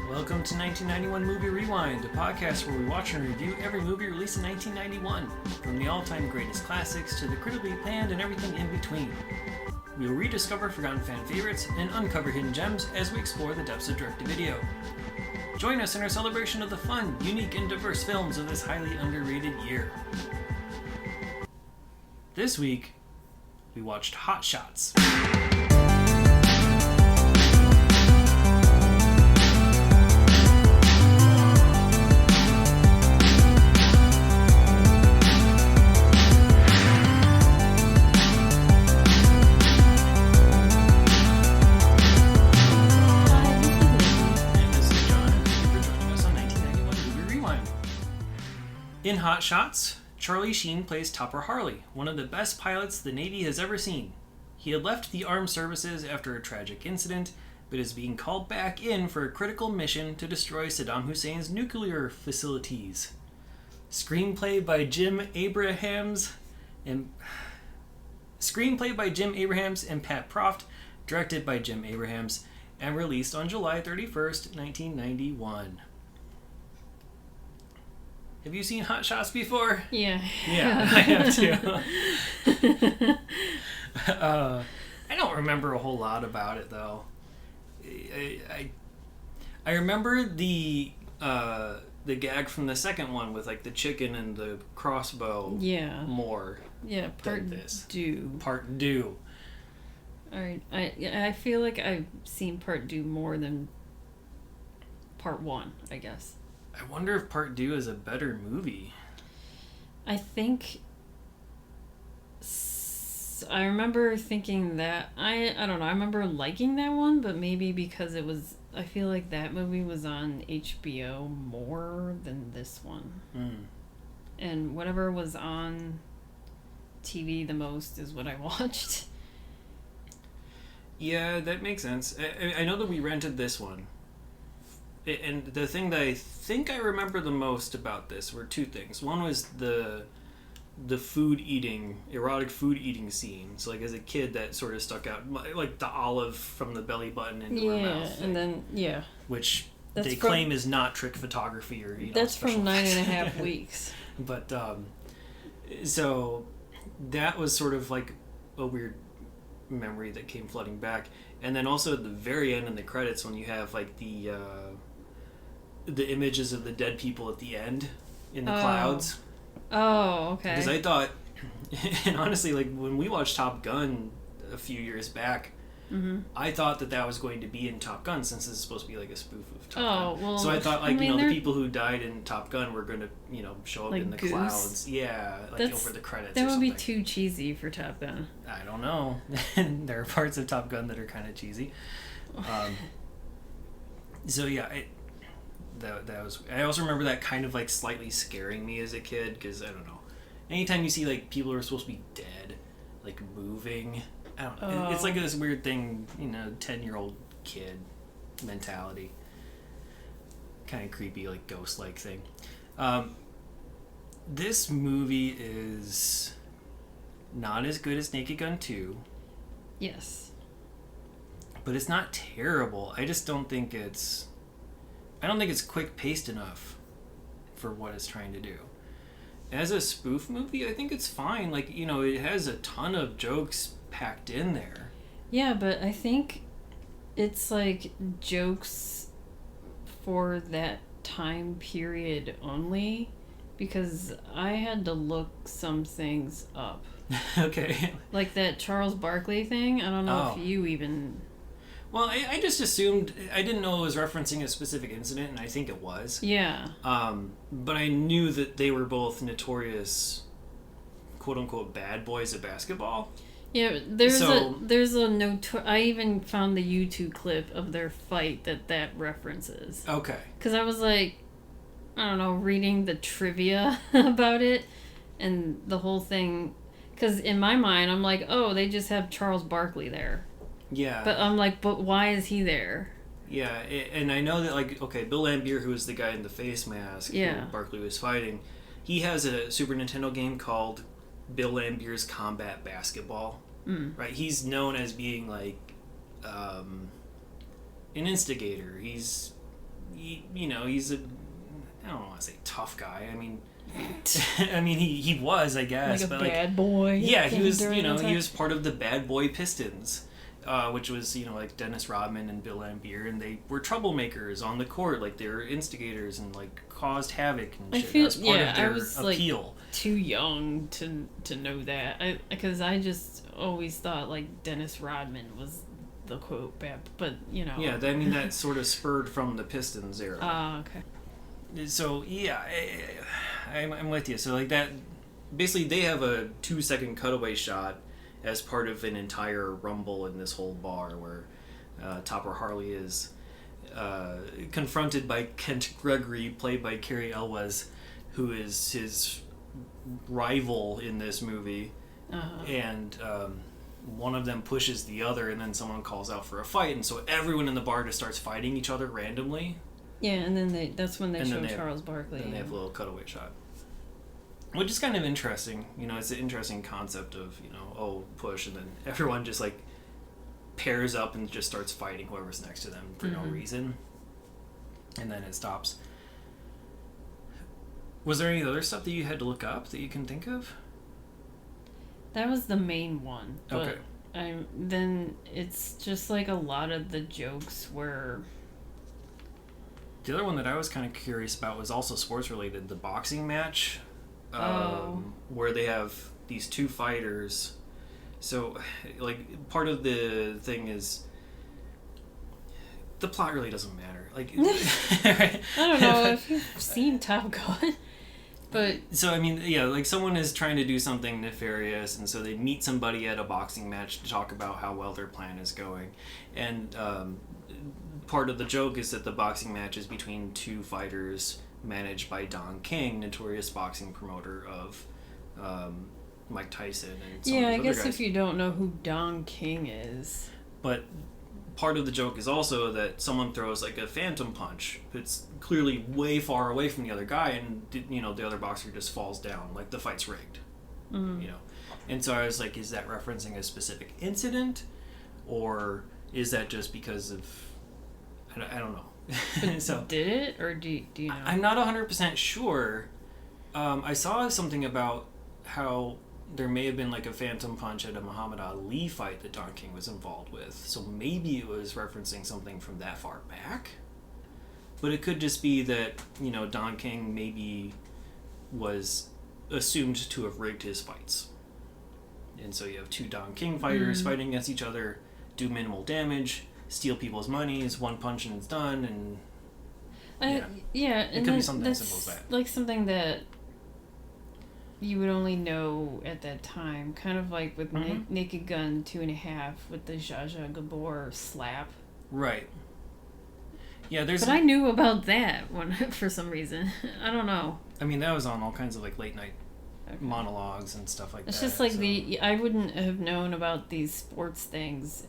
Welcome to 1991 Movie Rewind, a podcast where we watch and review every movie released in 1991, from the all-time greatest classics to the critically panned and everything in between. We will rediscover forgotten fan favorites and uncover hidden gems as we explore the depths of direct-to-video. Join us in our celebration of the fun, unique, and diverse films of this highly underrated year. This week, we watched Hot Shots. In Hot Shots, Charlie Sheen plays Topper Harley, one of the best pilots the Navy has ever seen. He had left the armed services after a tragic incident, but is being called back in for a critical mission to destroy Saddam Hussein's nuclear facilities. Screenplay by Jim Abrahams and Pat Proft, directed by Jim Abrahams, and released on July 31st, 1991. Have you seen Hot Shots before? Yeah. Yeah, I have too. I don't remember a whole lot about it though. I remember the gag from the second one with like the chicken and the crossbow. Yeah. More. Yeah. Part two. All right. I feel like I've seen part two more than part one, I guess. I wonder if part 2 is a better movie. I think I remember thinking that I don't know. I remember liking that one, but maybe because it was. I feel like that movie was on HBO more than this one. And whatever was on TV the most is what I watched. Yeah, that makes sense. I know that we rented this one. And the thing that I think I remember the most about this were two things. One was the erotic food eating scene. So like as a kid that sort of stuck out, like the olive from the belly button into her mouth. And then, yeah. Which they claim is not trick photography or, that's from 9.5 weeks. But, so that was sort of like a weird memory that came flooding back. And then also at the very end in the credits when you have like the images of the dead people at the end in the clouds. Oh, okay. Because I thought, and honestly, like when we watched Top Gun a few years back, I thought that was going to be in Top Gun since this is supposed to be like a spoof of Top Gun. Well, so I thought like, the people who died in Top Gun were going to, show up like in the Goose? Clouds. Yeah, like over the credits. That or would something. be too cheesy for Top Gun. I don't know. There are parts of Top Gun that are kind of cheesy. So yeah, that was. I also remember that kind of like slightly scaring me as a kid because I don't know. Anytime you see like people who are supposed to be dead, like moving, I don't know. It's like this weird thing, 10-year-old kid mentality. Kind of creepy, like ghost-like thing. This movie is not as good as Naked Gun 2. Yes. But it's not terrible. I just don't think it's quick-paced enough for what it's trying to do. As a spoof movie, I think it's fine. Like, it has a ton of jokes packed in there. Yeah, but I think it's like jokes for that time period only because I had to look some things up. Okay. Like that Charles Barkley thing. I don't know if you even... Well, I just assumed... I didn't know it was referencing a specific incident, and I think it was. Yeah. But I knew that they were both notorious, quote-unquote, bad boys at basketball. Yeah, I even found the YouTube clip of their fight that references. Okay. Because I was like, I don't know, reading the trivia about it, and the whole thing... Because in my mind, I'm like, oh, they just have Charles Barkley there. Yeah. But I'm like, but why is he there? Yeah, and I know that, like, okay, Bill Lambier, who was the guy in the face mask who Barkley was fighting, he has a Super Nintendo game called Bill Lambier's Combat Basketball. Right? He's known as being, like, an instigator. He's he's a, I don't want to say tough guy. I mean, he was, I guess, like a but bad boy. Yeah, he was. He was part of the Bad Boy Pistons, which was like Dennis Rodman and Bill Laimbeer, and they were troublemakers on the court. Like they were instigators and like caused havoc and shit. That's part of their appeal. Like, too young to know that, because I just always thought like Dennis Rodman was the quote bad, but Yeah, I mean that sort of spurred from the Pistons era. Okay. So yeah, I'm with you. So like that, basically they have a 2-second cutaway shot as part of an entire rumble in this whole bar where Topper Harley is confronted by Kent Gregory, played by Cary Elwes, who is his rival in this movie, and one of them pushes the other, and then someone calls out for a fight, and so everyone in the bar just starts fighting each other randomly. Yeah, and then that's when they show Charles Barkley. Then they have a little cutaway shot, which is kind of interesting. It's an interesting concept of push, and then everyone just like pairs up and just starts fighting whoever's next to them for no reason, and then it stops. Was there any other stuff that you had to look up that you can think of? That was the main one. But okay. Then it's just like a lot of the jokes were... The other one that I was kind of curious about was also sports related. The boxing match, where they have these two fighters. So, like, part of the thing is... The plot really doesn't matter. Like, I don't know if you've seen Top Gun. But so I mean, yeah, like someone is trying to do something nefarious, and so they meet somebody at a boxing match to talk about how well their plan is going, and part of the joke is that the boxing match is between two fighters managed by Don King, notorious boxing promoter of Mike Tyson and some of I those guess other guys. If you don't know who Don King is, but part of the joke is also that someone throws like a phantom punch. It's clearly way far away from the other guy, and the other boxer just falls down, like the fight's rigged. And so I was like, is that referencing a specific incident, or is that just because of I don't know. So did it, or do you know? I'm not 100% sure. I saw something about how there may have been like a phantom punch at a Muhammad Ali fight that Don King was involved with. So maybe it was referencing something from that far back. But it could just be that, Don King maybe was assumed to have rigged his fights. And so you have two Don King fighters fighting against each other, do minimal damage, steal people's monies, one punch and it's done, and... it could be something as simple as that. Like something that you would only know at that time, kind of like with Naked Gun 2.5 with the Zsa Zsa Gabor slap. Right. Yeah, But I knew about that one for some reason. I don't know. I mean, that was on all kinds of like late night monologues and stuff like that. It's just like I wouldn't have known about these sports things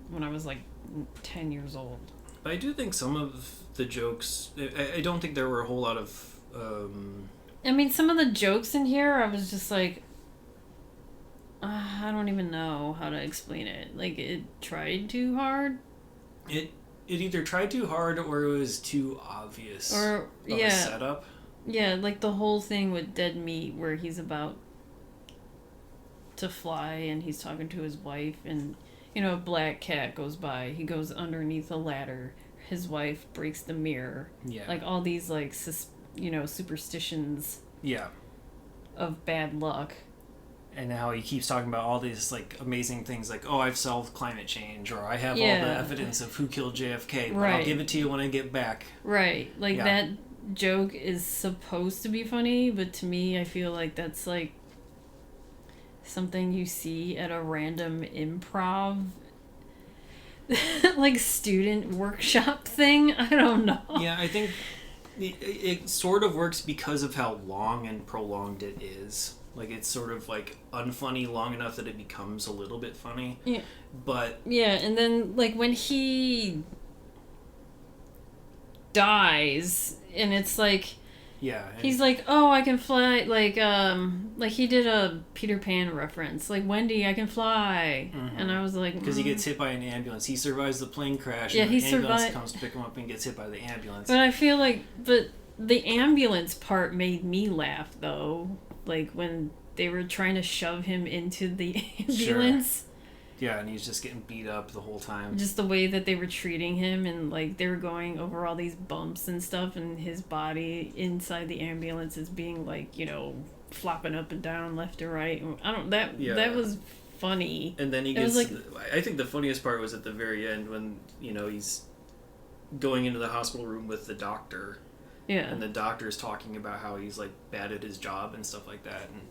when I was like 10 years old. But I do think some of the jokes, I don't think there were a whole lot of... I mean, some of the jokes in here, I was just like, I don't even know how to explain it. Like, it tried too hard. It either tried too hard or it was too obvious of a setup. Yeah, like the whole thing with Dead Meat where he's about to fly and he's talking to his wife and, a black cat goes by. He goes underneath a ladder. His wife breaks the mirror. Yeah. Like all these, like, superstitions of bad luck. And how he keeps talking about all these like amazing things like, oh, I've solved climate change, or I have all the evidence of who killed JFK, but I'll give it to you when I get back. Right. Like that joke is supposed to be funny, but to me I feel like that's like something you see at a random improv like student workshop thing. I don't know. Yeah, I think it sort of works because of how long and prolonged it is. Like, it's sort of, like, unfunny long enough that it becomes a little bit funny. Yeah. But... Yeah, and then, like, when he dies, and it's like, Yeah. He's like, oh, I can fly, like he did a Peter Pan reference, like, Wendy, I can fly. Mm-hmm. And I was like... Because he gets hit by an ambulance. He survives the plane crash, and the ambulance comes to pick him up and gets hit by the ambulance. But I feel like, the ambulance part made me laugh, though. Like, when they were trying to shove him into the ambulance. Sure. Yeah, and he's just getting beat up the whole time. Just the way that they were treating him, and like they were going over all these bumps and stuff, and his body inside the ambulance is being like, you know, flopping up and down, left to right. That was funny. And then he gets... I think the funniest part was at the very end when, you know, he's going into the hospital room with the doctor. Yeah. And the doctor's talking about how he's like bad at his job and stuff like that, and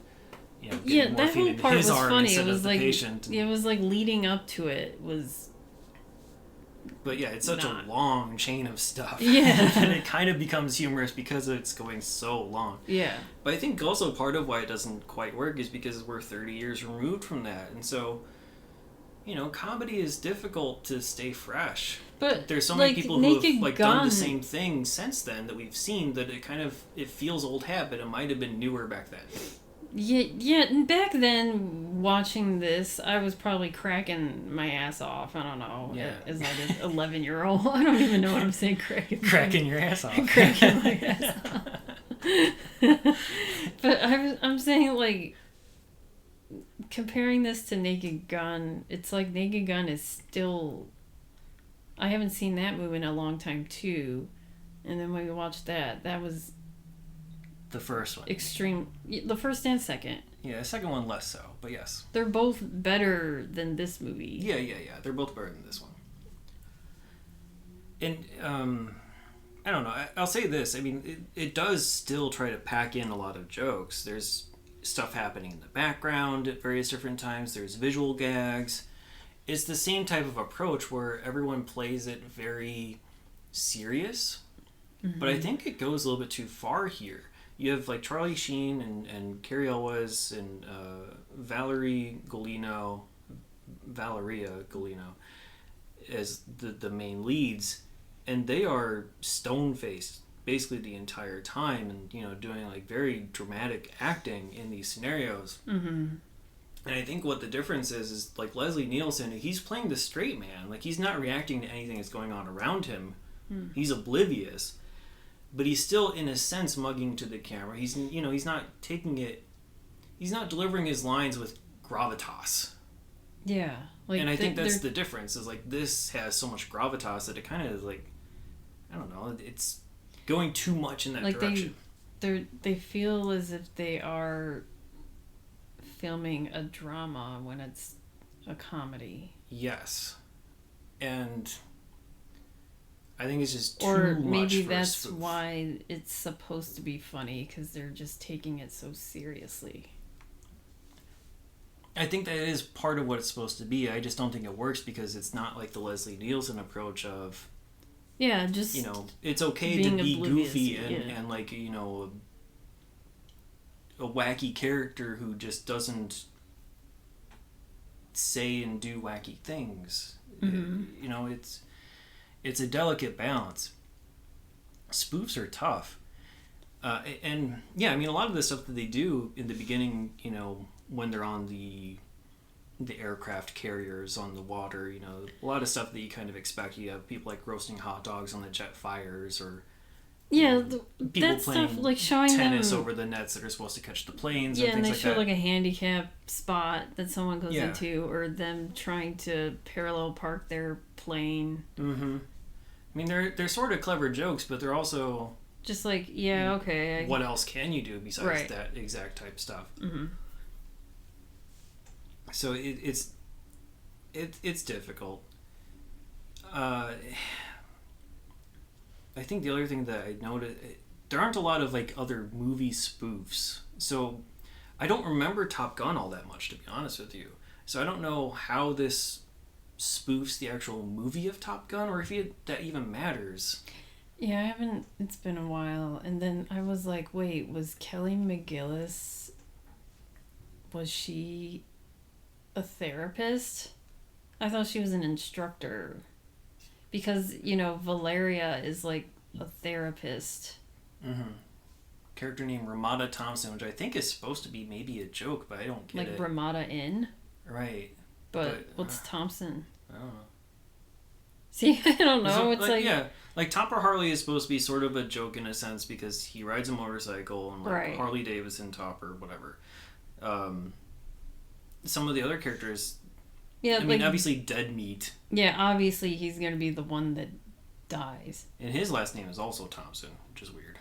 you know, yeah, that whole part was funny. It was like patient. It was like leading up to it was. But yeah, it's such a long chain of stuff. Yeah, and it kind of becomes humorous because it's going so long. Yeah. But I think also part of why it doesn't quite work is because we're 30 years removed from that, and so, you know, comedy is difficult to stay fresh. But there's so many people who have like done the same thing since then that we've seen that it feels old hat, but it might have been newer back then. Yeah. Back then, watching this, I was probably cracking my ass off. I don't know. Yeah. As like an 11-year-old, I don't even know what I'm saying. Cracking your ass off. Cracking my ass off. But I'm saying, like, comparing this to Naked Gun, it's like Naked Gun is still... I haven't seen that movie in a long time, too. And then when we watched that was... The first one. Extreme. The first and second. Yeah, the second one less so, but yes. They're both better than this movie. Yeah. They're both better than this one. And, I don't know. I'll say this. I mean, it does still try to pack in a lot of jokes. There's stuff happening in the background at various different times. There's visual gags. It's the same type of approach where everyone plays it very serious. Mm-hmm. But I think it goes a little bit too far here. You have like Charlie Sheen and Cary Elwes and Valeria Golino as the main leads, and they are stone-faced basically the entire time, and you know, doing like very dramatic acting in these scenarios. Mm-hmm. And I think what the difference is like Leslie Nielsen, he's playing the straight man. Like, he's not reacting to anything that's going on around him. He's oblivious. But he's still, in a sense, mugging to the camera. He's not delivering his lines with gravitas. Yeah. Like, and I think that's the difference, is like this has so much gravitas that it kind of is like, I don't know, it's going too much in that direction. They feel as if they are filming a drama when it's a comedy. Yes. And I think it's just too or much. Or maybe that's why it's supposed to be funny, because they're just taking it so seriously. I think that is part of what it's supposed to be. I just don't think it works because it's not like the Leslie Nielsen approach of... Yeah, just... You know, it's okay to be goofy and like, you know, a wacky character who just doesn't say and do wacky things. Mm-hmm. You know, it's a delicate balance. Spoofs are tough. And yeah, I mean, a lot of the stuff that they do in the beginning, you know, when they're on the aircraft carriers on the water, you know, a lot of stuff that you kind of expect. You have people like roasting hot dogs on the jet fires, or people that playing stuff, like showing tennis them, over the nets that are supposed to catch the planes. Yeah, and and they like show that. like a handicap spot that someone goes into, or them trying to parallel park their plane. Mm-hmm. I mean, they're sort of clever jokes, but they're also just like, yeah, okay. What else can you do besides that exact type stuff? Mm-hmm. So it's difficult. I think the other thing that I noticed, there aren't a lot of like other movie spoofs. So I don't remember Top Gun all that much, to be honest with you. So I don't know how this spoofs the actual movie of Top Gun, or if that even matters. Yeah, I haven't. It's been a while. And then I was like, wait, was Kelly McGillis, was she a therapist? I thought she was an instructor, because, you know, Valeria is like a therapist. Mm-hmm. character named Ramada Thompson, which I think is supposed to be maybe a joke, but I don't get like it. Ramada Inn? Right. But what's Thompson? I don't know. See, I don't know. It's like yeah, like Topper Harley is supposed to be sort of a joke in a sense because he rides a motorcycle and like right. Harley Davidson, Topper, whatever. Some of the other characters, yeah, I mean, obviously Dead Meat. Yeah, obviously he's gonna be the one that dies. And his last name is also Thompson, which is weird.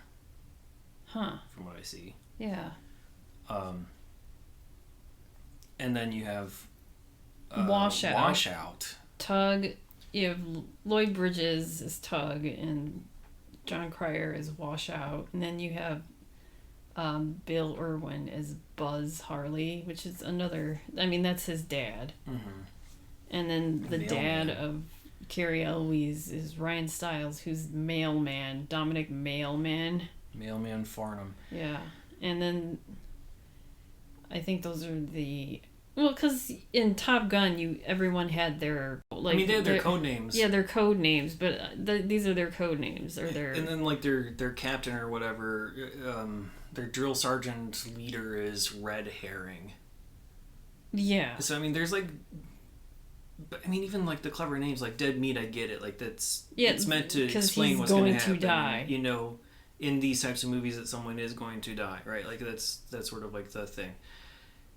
Huh. From what I see. Yeah. And then you have Washout. Tug. You have Lloyd Bridges as Tug and John Cryer as Washout. And then you have Bill Irwin as Buzz Harley, which is another... I mean, that's his dad. Mm-hmm. And then the dad of Carrie Elwes is Ryan Stiles, who's Mailman. Dominic Mailman. Mailman Farnham. Yeah. And then I think those are the... Well, because in Top Gun, everyone had their... like. I mean, they had their code names. Yeah, their code names, but these are their code names. Or their... And then, like, their captain or whatever, their drill sergeant leader is Red Herring. Yeah. So, I mean, there's, like... I mean, even, like, the clever names, like Dead Meat, I get it. Like, that's... Yeah, it's meant to explain what's going to happen. Die. You know, in these types of movies that someone is going to die, right? Like, that's sort of, like, the thing.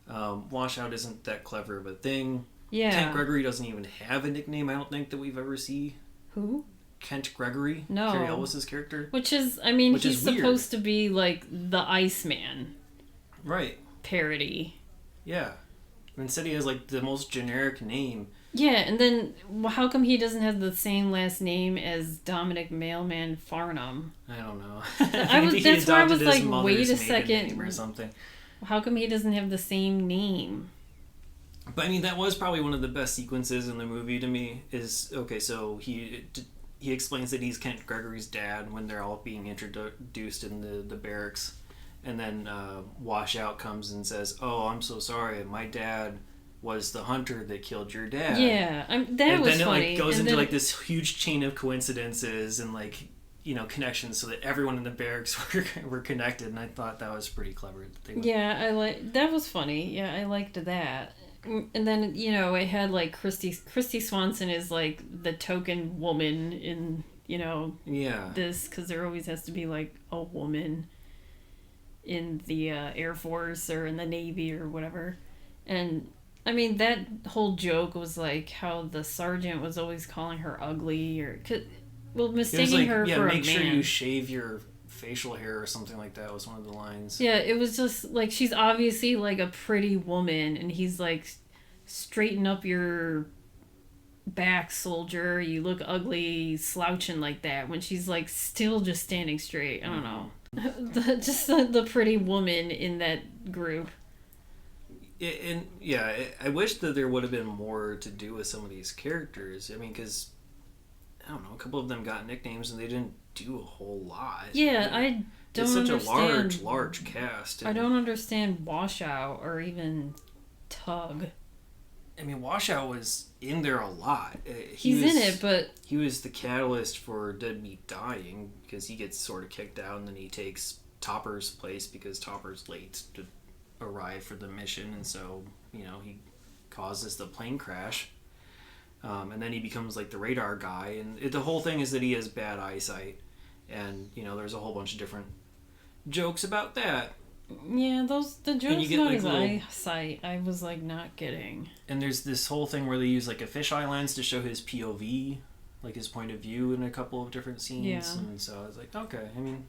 Washout isn't that clever of a thing. Yeah. Kent Gregory doesn't even have a nickname, I don't think, that we've ever seen. Who? Kent Gregory. No. Carrie Elwes' character. Which is, I mean, he's supposed to be like the Iceman. Right. Parody. Yeah. Instead he has like the most generic name. Yeah, and then how come he doesn't have the same last name as Dominic Mailman Farnham? I don't know. That's where I was like, wait a second. Or something. How come he doesn't have the same name? But I mean, that was probably one of the best sequences in the movie to me. Is okay, so he explains that he's Kent Gregory's dad when they're all being introduced in the barracks, and then Washout comes and says, "Oh, I'm so sorry, my dad was the hunter that killed your dad." Yeah, that was funny. And then it like goes into like this huge chain of coincidences and like, you know, connections so that everyone in the barracks were connected, and I thought that was pretty clever. Yeah, that was funny. Yeah, I liked that. And then, you know, it had like Christy Swanson is like the token woman in, you know, this, because there always has to be like a woman in the Air Force or in the Navy or whatever. And I mean, that whole joke was like how the sergeant was always calling her ugly or mistaking her for a man. Make sure you shave your facial hair or something like that was one of the lines. Yeah, it was just like, she's obviously like a pretty woman and he's like, straighten up your back, soldier, you look ugly slouching like that, when she's like still just standing straight. I don't know. the pretty woman in that group. I wish that there would have been more to do with some of these characters. I mean, because I don't know, a couple of them got nicknames and they didn't do a whole lot. Yeah, I don't understand. It's such a large cast. I don't understand Washout or even Tug. I mean, Washout was in there a lot. He's in it, but... He was the catalyst for Dead Meat dying, because he gets sort of kicked out, and then he takes Topper's place, because Topper's late to arrive for the mission, and so, you know, he causes the plane crash. And then he becomes, like, the radar guy, and the whole thing is that he has bad eyesight. And, you know, there's a whole bunch of different jokes about that. Yeah, the jokes about his eyesight, I was, like, not getting. And there's this whole thing where they use, like, a fisheye lens to show his POV, like, his point of view in a couple of different scenes. Yeah. And so I was like, okay, I mean,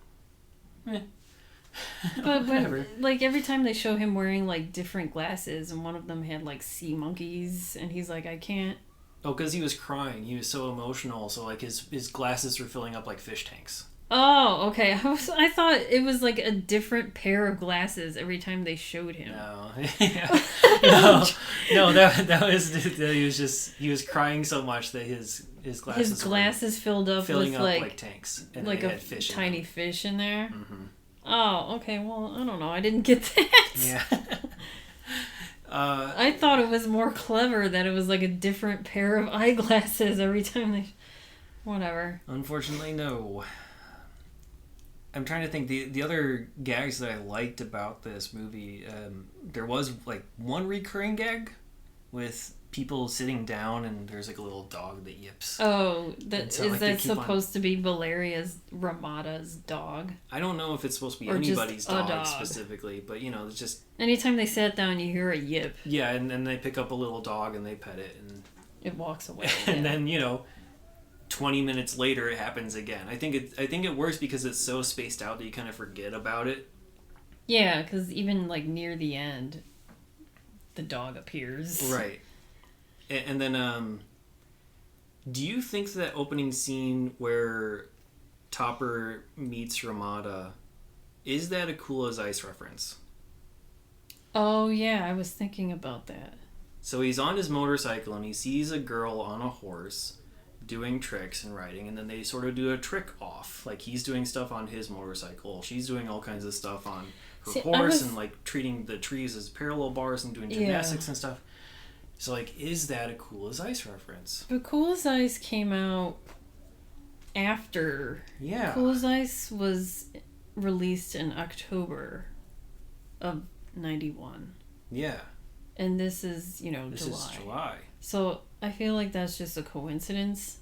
But whatever. Like, every time they show him wearing, like, different glasses, and one of them had, like, sea monkeys, and he's like, I can't. Oh, because he was crying. He was so emotional, so, like, his glasses were filling up like fish tanks. Oh, okay. I thought it was like a different pair of glasses every time they showed him. No, no, that was he was crying so much that his glasses filled up filling with up like tanks, and like a fish tiny fish in there. Mm-hmm. Oh, okay. Well, I don't know. I didn't get that. Yeah. I thought it was more clever that it was like a different pair of eyeglasses every time they. Whatever. Unfortunately, no. I'm trying to think. The other gags that I liked about this movie, there was like one recurring gag with people sitting down and there's like a little dog that yips. Oh, So, like, that supposed to be Valeria's Ramada's dog? I don't know if it's supposed to be Or anybody's just a dog, dog specifically, but it's just... Anytime they sat down, you hear a yip. Yeah, and then they pick up a little dog and they pet it and... It walks away. And then, 20 minutes later it happens again. I think it works because it's so spaced out that you kind of forget about it. Yeah, because even like near the end, the dog appears. Right. And then, do you think that opening scene where Topper meets Ramada, is that a Cool as Ice reference? Oh, yeah, I was thinking about that. So he's on his motorcycle and he sees a girl on a horse doing tricks and riding, and then they sort of do a trick off. Like, he's doing stuff on his motorcycle, she's doing all kinds of stuff on her horse and like treating the trees as parallel bars and doing gymnastics and stuff. So, like, is that a Cool as Ice reference? But Cool as Ice came out after. Yeah. Cool as Ice was released in October of 91. Yeah. And this is, This July. is July. So I feel like that's just a coincidence.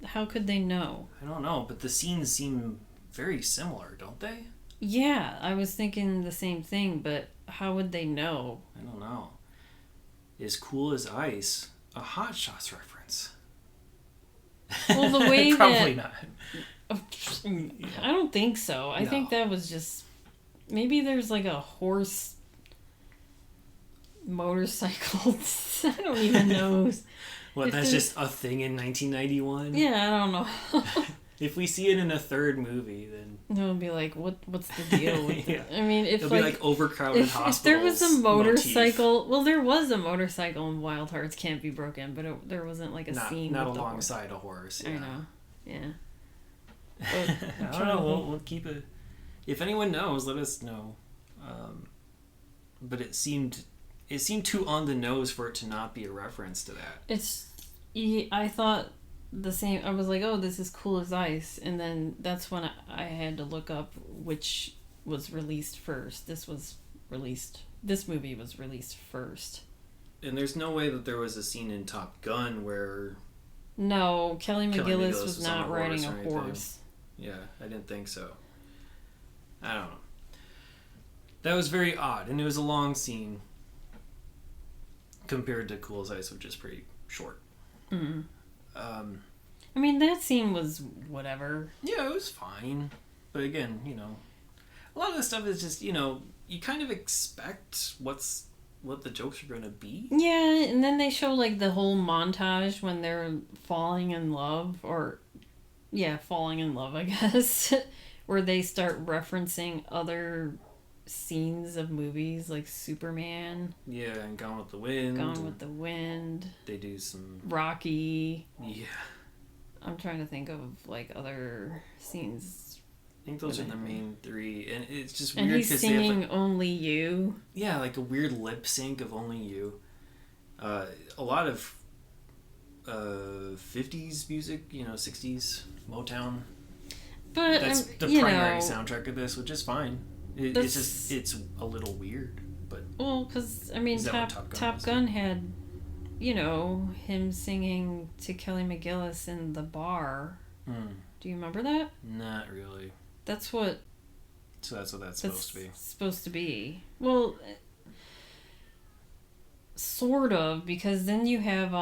How could they know? I don't know, but the scenes seem very similar, don't they? Yeah, I was thinking the same thing, but how would they know? I don't know. Is Cool as Ice a Hot Shots reference? Well, the way Probably that... not. I don't think so. I No. think that was just... Maybe there's like a horse motorcycle. I don't even know. What, that's just a thing in 1991? Yeah, I don't know. If we see it in a third movie, then... It'll be like, what's the deal with Yeah. it? I mean, if It'll be like overcrowded hospitals. If there was a motorcycle... motif. Well, there was a motorcycle in Wild Hearts Can't Be Broken, but there wasn't like a scene Not with the alongside a horse. Yeah. I know. Yeah. I don't know. We'll keep it... If anyone knows, let us know. But it seemed too on the nose for it to not be a reference to that. I thought the same. I was like, oh, this is Cool as Ice. And then that's when I had to look up which was released first. This movie was released first. And there's no way that there was a scene in Top Gun where... No, Kelly McGillis was on not riding a anything. horse. Yeah, I didn't think so. I don't know. That was very odd, and it was a long scene compared to Cool as Ice, which is pretty short. Mm-hmm. I mean, that scene was whatever. Yeah, it was fine. But again, a lot of this stuff is just, you kind of expect what the jokes are going to be. Yeah, and then they show, like, the whole montage when they're falling in love, falling in love, I guess, where they start referencing other scenes of movies like Superman. Yeah, and Gone with the Wind. Gone with the Wind. They do some... Rocky. Yeah. I'm trying to think of, like, other scenes. I think those are the main three, and it's just weird. And he's singing they have, like, Only You. Yeah, like a weird lip sync of Only You. A lot of 50s music, 60s Motown. But that's the primary soundtrack of this, which is fine. It's a little weird, but... Well, because, I mean, Top Gun had, him singing to Kelly McGillis in the bar. Do you remember that? Not really. That's what... So that's what that's supposed to be. Supposed to be. Well, sort of, because then you have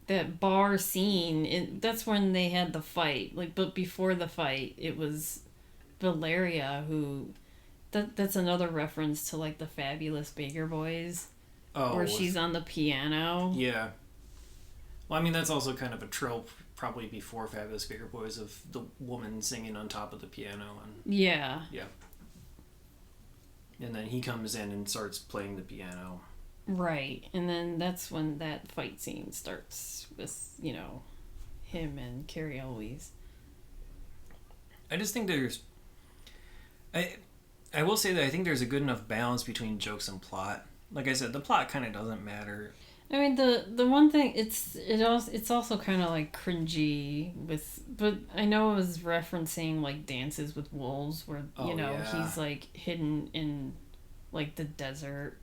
that bar scene. That's when they had the fight. But before the fight, it was Valeria who... That's another reference to, like, the Fabulous Baker Boys. Oh. Where she's on the piano. Yeah. Well, I mean, that's also kind of a trope, probably before Fabulous Baker Boys, of the woman singing on top of the piano. Yeah. Yeah. And then he comes in and starts playing the piano. Right. And then that's when that fight scene starts with, him and Carrie Elwes. I just think there's... I will say that I think there's a good enough balance between jokes and plot. Like I said, the plot kind of doesn't matter. I mean, the one thing, it's also kind of like cringy but I know it was referencing like Dances with Wolves, where he's like hidden in like the desert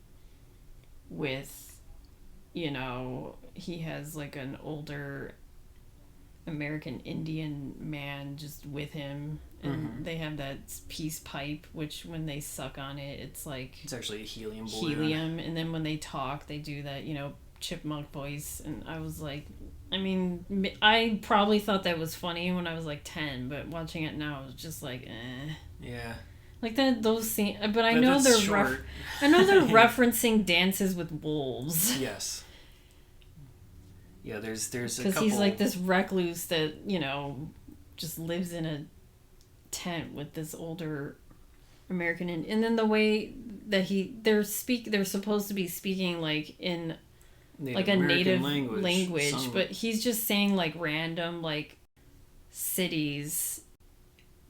with, he has like an older American Indian man just with him, and they have that peace pipe, which when they suck on it, it's actually a helium balloon. And then when they talk, they do that chipmunk voice, and I was like, I mean, I probably thought that was funny when I was like 10, but watching it now, I was just like, yeah, like those scenes. But I know they're referencing Dances with Wolves. Yes. Yeah, there's a couple... Because he's like this recluse that, just lives in a tent with this older American. And then the way that they're supposed to be speaking like in like a native language, but he's just saying like random like cities.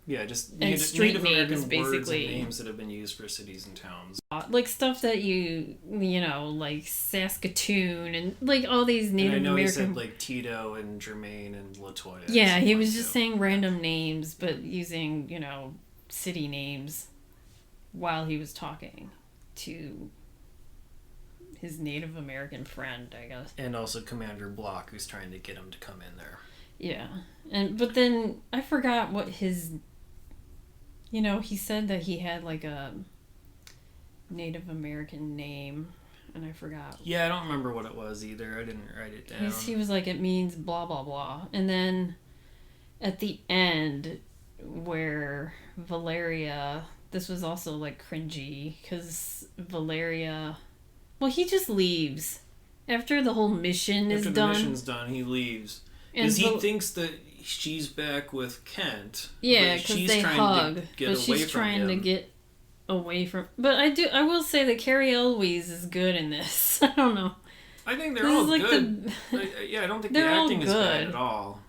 Yeah, just and street Native names, American basically. Words and names that have been used for cities and towns. Like stuff that like Saskatoon and like all these Native and I know American... he said like Tito and Jermaine and Latoya. Yeah, he was just saying random names, but using, city names while he was talking to his Native American friend, I guess. And also Commander Block, who's trying to get him to come in there. Yeah. But then I forgot what his... he said that he had like a Native American name, and I forgot. Yeah, I don't remember what it was either. I didn't write it down. He was like, it means blah, blah, blah. And then at the end, where Valeria... This was also like cringy, because Valeria... Well, he just leaves. After the whole mission is done. After the mission's done, he leaves. Because he thinks that she's back with Kent. Yeah, because they hug. But she's trying to get away from... But I will say that Carrie Elwes is good in this. I don't know. I think they're all good. I don't think the acting is bad at all.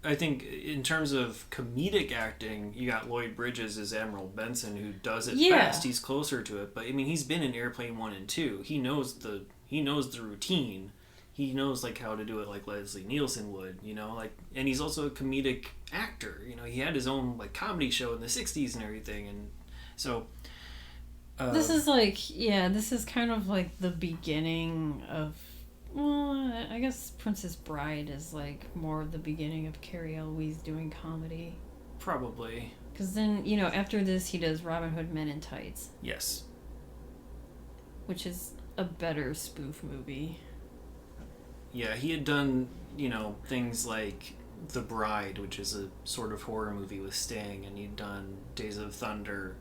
I think in terms of comedic acting, you got Lloyd Bridges as Admiral Benson, who does it best. He's closer to it. But, I mean, he's been in Airplane 1 and 2. He knows the routine. He knows like how to do it like Leslie Nielsen would, and he's also a comedic actor. He had his own like comedy show in the 60s and everything, and so this is kind of like the beginning of, well, I guess Princess Bride is like more of the beginning of Carrie Elwes doing comedy. Probably. Because then, after this he does Robin Hood Men in Tights. Yes. Which is a better spoof movie. Yeah, he had done, things like The Bride, which is a sort of horror movie with Sting, and he'd done Days of Thunder.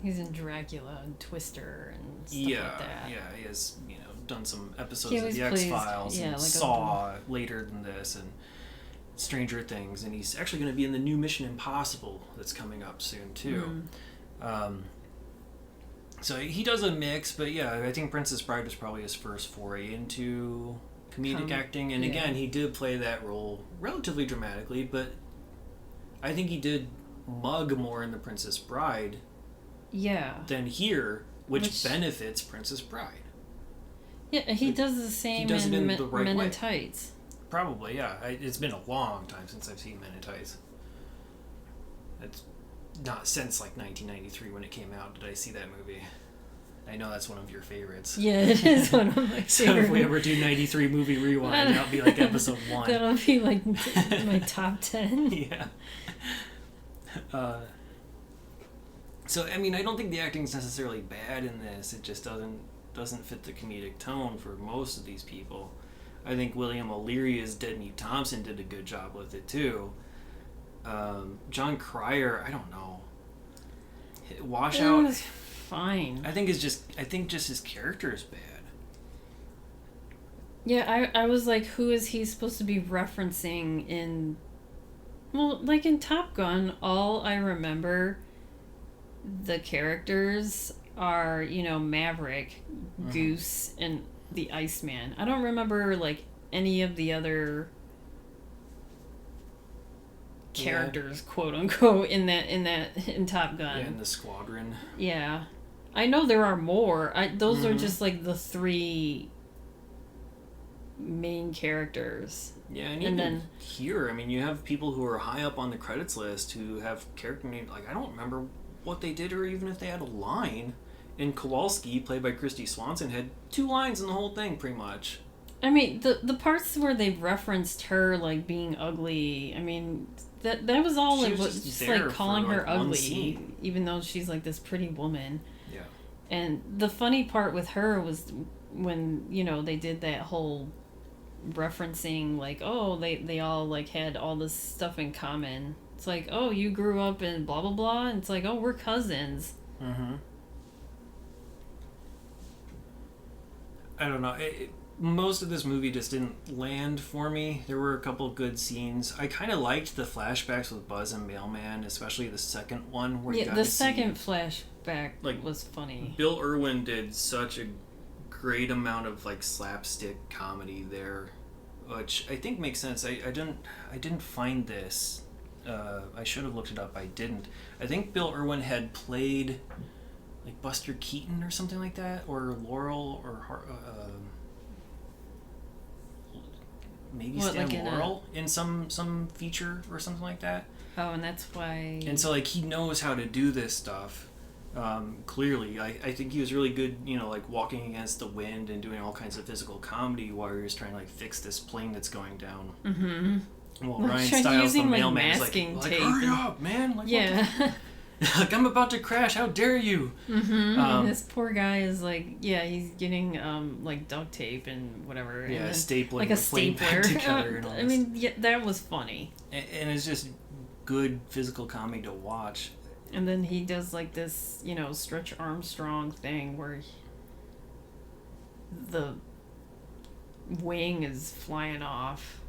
He's in Dracula and Twister and stuff like that. Yeah, he has, done some episodes of The X-Files and Saw later than this, and Stranger Things, and he's actually going to be in the new Mission Impossible that's coming up soon, too. So he does a mix, but yeah, I think Princess Bride was probably his first foray into comedic acting. And again, he did play that role relatively dramatically, but I think he did mug more in The Princess Bride than here, which benefits Princess Bride. Yeah, he does the same in Men in Tights. Probably, yeah. It's been a long time since I've seen Men in Tights. It's not since like 1993 when it came out did I see that movie. I know that's one of your favorites. Yeah, it is one of my favorites. So if we ever do 93 movie rewind, that'll be like episode 1. That'll be like my top 10. Yeah. So I mean, I don't think the acting's necessarily bad in this. It just doesn't fit the comedic tone for most of these people. I think William O'Leary as Dead Meat Thompson did a good job with it too. John Cryer, I don't know. Washout was fine. I think just his character is bad. Yeah, I was like, who is he supposed to be referencing in... Well, like in Top Gun, all I remember the characters are, Maverick, Goose, and the Iceman. I don't remember, like, any of the other characters, quote unquote, in Top Gun. Yeah, in the squadron. Yeah. I know there are more. Those are Mm-hmm. just like the 3 main characters. Yeah, and And even then- here, I mean, you have people who are high up on the credits list who have character names. Like, I don't remember what they did or even if they had a line. And Kowalski, played by Christy Swanson, had 2 lines in the whole thing, pretty much. I mean, the parts where they referenced her like being ugly. I mean, that was all She like was just just there like calling for, her like, one ugly, scene. even though she's like this pretty woman. Yeah. And the funny part with her was when they did that whole referencing like, oh, they all like had all this stuff in common. It's like, oh, you grew up in blah blah blah, and it's like, oh, we're cousins. Mm-hmm. I don't know. Most of this movie just didn't land for me. There were a couple of good scenes. I kind of liked the flashbacks with Buzz and Mailman, especially the second one where you got The to second see, flashback like, was funny. Bill Irwin did such a great amount of like slapstick comedy there, which I think makes sense. I didn't find this. I should have looked it up. I didn't. I think Bill Irwin had played like Buster Keaton or something like that, or Laurel, or maybe What, Stan like in Laurel in some feature or something like that. Oh, and that's why. And so like he knows how to do this stuff. Clearly, I think he was really good, like walking against the wind and doing all kinds of physical comedy while he was trying to like fix this plane that's going down. Mm-hmm. Well, Like, Ryan Stiles, the using, like, mailman, is masking like tape hurry and- up, man! Like, Yeah. like I'm about to crash. How dare you? Mm-hmm. Um, This poor guy is like, he's getting like duct tape and whatever. Yeah, and then, stapling like a the plane stapler. back together and all I this. mean, yeah, that was funny. And it's just good physical comedy to watch. And then he does like this, Stretch Armstrong thing where the wing is flying off.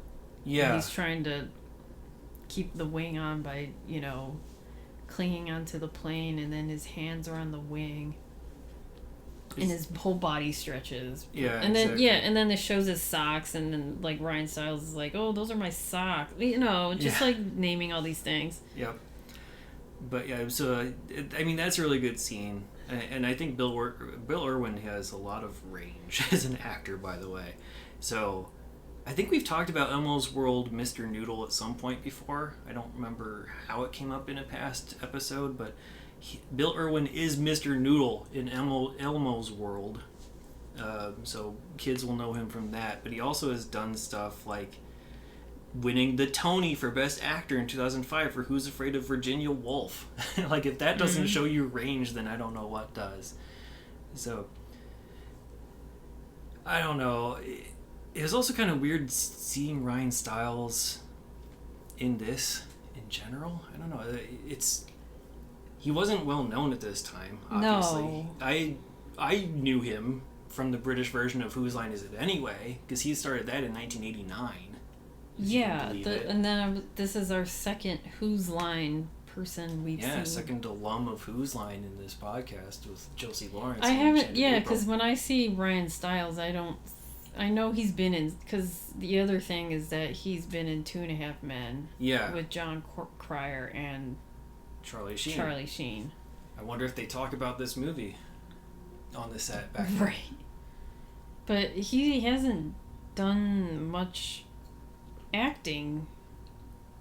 Yeah. And he's trying to keep the wing on by, clinging onto the plane, and then his hands are on the wing. And his whole body stretches. Yeah, And then exactly. and then it shows his socks, and then like Ryan Stiles is like, "Oh, those are my socks." Just Yeah. like naming all these things. Yep. But yeah, so I mean that's a really good scene, and I think Bill Irwin has a lot of range as an actor, by the way. So I think we've talked about Elmo's World, Mr. Noodle at some point before. I don't remember how it came up in a past episode, but Bill Irwin is Mr. Noodle in Elmo's World. So kids will know him from that. But he also has done stuff like winning the Tony for Best Actor in 2005 for Who's Afraid of Virginia Woolf. Like, if that doesn't show you range, then I don't know what does. So, I don't know. It was also kind of weird seeing Ryan Stiles in this in general. I don't know. He wasn't well known at this time, obviously. No. I knew him from the British version of Whose Line Is It Anyway? Because he started that in 1989. Yeah, believe it. and then this is our second Whose Line person we've Yeah, seen. second alum of Whose Line in this podcast with Josie Lawrence. I and haven't, Shannon yeah, April. because when I see Ryan Stiles, I know he's been in, because the other thing is that he's been in 2.5 Men Yeah, with John Cryer and Charlie Sheen. Charlie Sheen. I wonder if they talk about this movie on the set back then. Right. But he hasn't done much acting.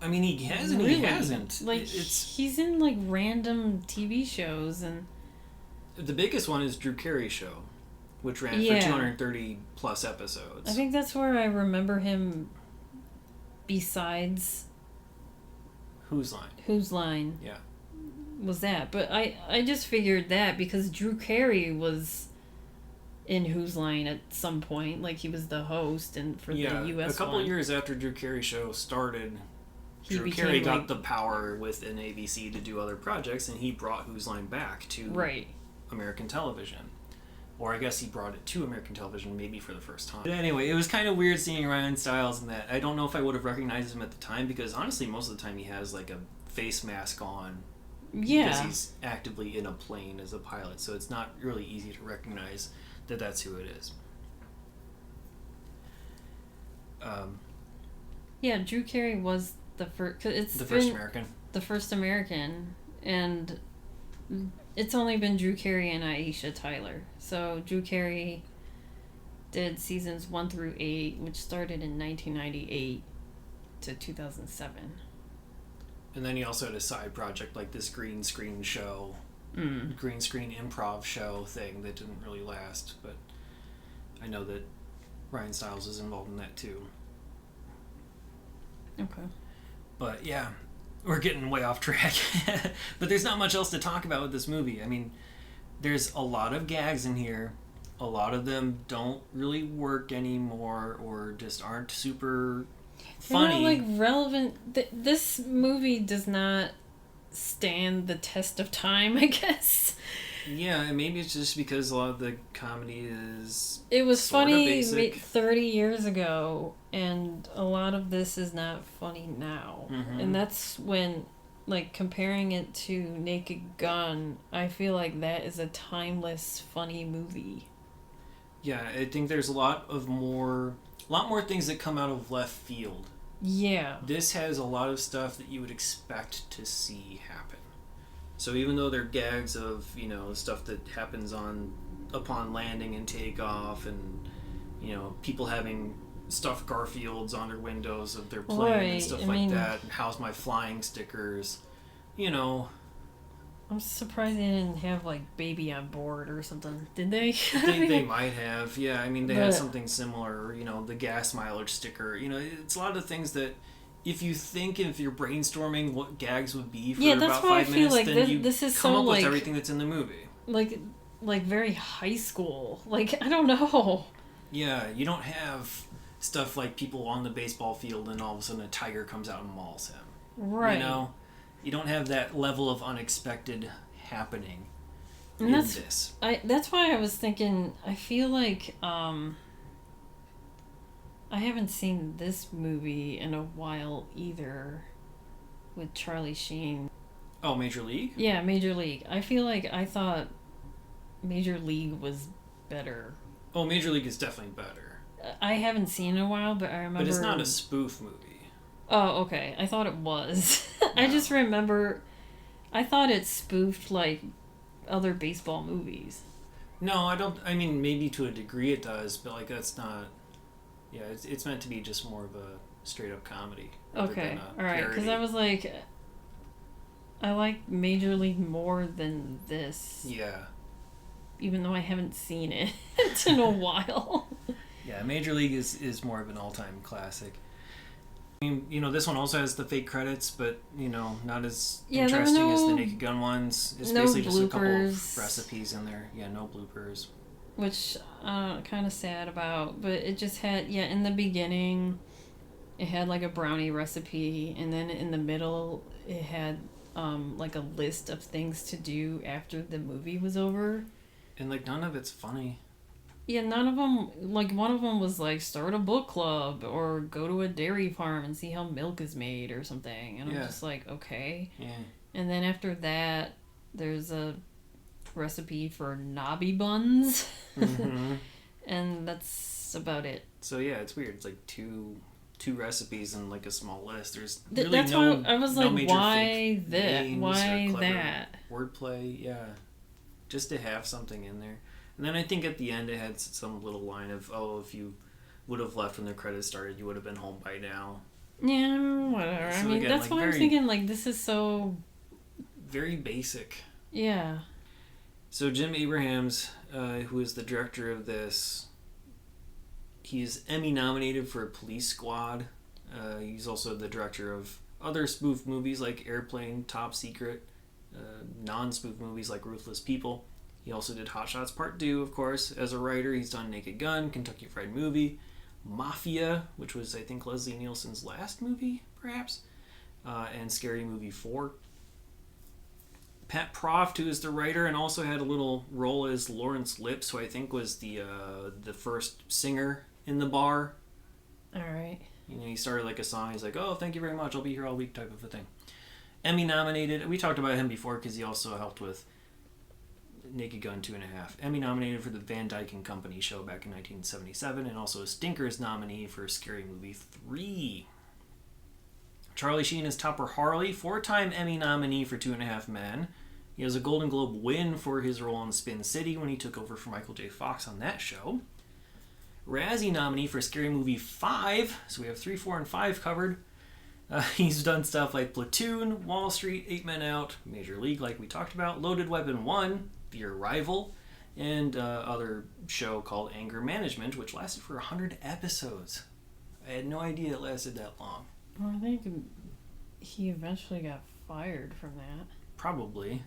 I mean, he has and really. he hasn't. Like, he's in like random TV shows, and The biggest one is Drew Carey's show, which ran Yeah. for 230 plus episodes. I think that's where I remember him besides Whose Line? Whose Line Yeah. was that. But I just figured that because Drew Carey was in Whose Line at some point, like he was the host and for the US a couple one. years after Drew Carey's show started, He Drew became, Carey got like- the power within ABC to do other projects, and he brought Whose Line back to Right. American television. Or I guess he brought it to American television maybe for the first time. But anyway, it was kind of weird seeing Ryan Stiles in that. I don't know if I would have recognized him at the time because honestly most of the time he has like a face mask on because Yeah. he's actively in a plane as a pilot, so it's not really easy to recognize that that's who it is. Yeah, Drew Carey was the first. Cause it's The been first American. the first American, and it's only been Drew Carey and Aisha Tyler. So Drew Carey did seasons 1 through 8, which started in 1998 to 2007. And then he also had a side project like this green screen show, green screen improv show thing that didn't really last, but I know that Ryan Stiles is involved in that too. Okay. But yeah, we're getting way off track. But there's not much else to talk about with this movie. I mean, there's a lot of gags in here. A lot of them don't really work anymore or just aren't super funny. They're not, like, relevant. This movie does not stand the test of time, I guess. Yeah, and maybe it's just because a lot of the comedy is it was funny basic. 30 years ago, and a lot of this is not funny now. Mm-hmm. And that's when, like, comparing it to Naked Gun, I feel like that is a timeless, funny movie. Yeah, I think there's a lot more things that come out of left field. Yeah. This has a lot of stuff that you would expect to see happen. So even though they're gags of, you know, stuff that happens upon landing and takeoff, and, you know, people having stuffed Garfields on their windows of their plane and stuff that, and how's my flying stickers, you know. I'm surprised they didn't have, like, Baby on Board or something. Did they? They might have, yeah. I mean, they had something similar, you know, the gas mileage sticker. You know, it's a lot of things that if you're brainstorming what gags would be for about 5 minutes, like then this is come so, up like, with everything that's in the movie. Like very high school. Like, I don't know. Yeah, you don't have stuff like people on the baseball field and all of a sudden a tiger comes out and mauls him. Right. You know? You don't have that level of unexpected happening and this. That's why I was thinking, I feel like I haven't seen this movie in a while either with Charlie Sheen. Oh, Major League? Yeah, Major League. I feel like I thought Major League was better. Oh, Major League is definitely better. I haven't seen it in a while, but I remember... But it's not a spoof movie. Oh, okay. I thought it was. I just remember... I thought it spoofed, like, other baseball movies. No, I don't... I mean, maybe to a degree it does, but, like, that's not... Yeah, it's meant to be just more of a straight-up comedy. Okay, alright. Because I was like... I like Major League more than this. Yeah. Even though I haven't seen it in a while. Yeah, Major League is more of an all-time classic. I mean, you know, this one also has the fake credits, but, you know, not as interesting as the Naked Gun ones. It's basically just a couple of recipes in there. Yeah, no bloopers. Which kind of sad about, but it just had, in the beginning, it had like a brownie recipe, and then in the middle, it had like a list of things to do after the movie was over. And, like, none of it's funny. Yeah, none of them, like, one of them was, like, start a book club or go to a dairy farm and see how milk is made or something. And I'm just like, okay. Yeah. And then after that, there's a recipe for knobby buns. Mm-hmm. And that's about it. So, yeah, it's weird. It's, like, two recipes and, like, a small list. There's really that's why I was like, why that? Why that? Wordplay, yeah. Just to have something in there. And then I think at the end it had some little line of, oh, if you would have left when the credits started, you would have been home by now. Yeah, whatever. So I mean, again, that's like, why I'm thinking, like, this is so... Very basic. Yeah. So Jim Abrahams, who is the director of this, he's Emmy nominated for Police Squad. He's also the director of other spoof movies like Airplane, Top Secret, non-spoof movies like Ruthless People. He also did Hot Shots Part 2, of course. As a writer, he's done Naked Gun, Kentucky Fried Movie, Mafia, which was, I think, Leslie Nielsen's last movie, perhaps, and Scary Movie 4. Pat Proft, who is the writer and also had a little role as Lawrence Lips, who I think was the first singer in the bar. All right. You know, he started like a song. He's like, oh, thank you very much. I'll be here all week type of a thing. Emmy nominated. We talked about him before because he also helped with Naked Gun 2.5. Emmy nominated for the Van Dyke and Company show back in 1977, and also a Stinkers nominee for Scary Movie 3. Charlie Sheen is Topper Harley, 4-time Emmy nominee for 2.5 Men. He has a Golden Globe win for his role in Spin City when he took over for Michael J. Fox on that show. Razzie nominee for Scary Movie 5, so we have 3, 4, and 5 covered. He's done stuff like Platoon, Wall Street, 8 Men Out, Major League, like we talked about, Loaded Weapon 1, The Arrival, and other show called Anger Management, which lasted for 100 episodes. I had no idea it lasted that long. Well, I think he eventually got fired from that. Probably.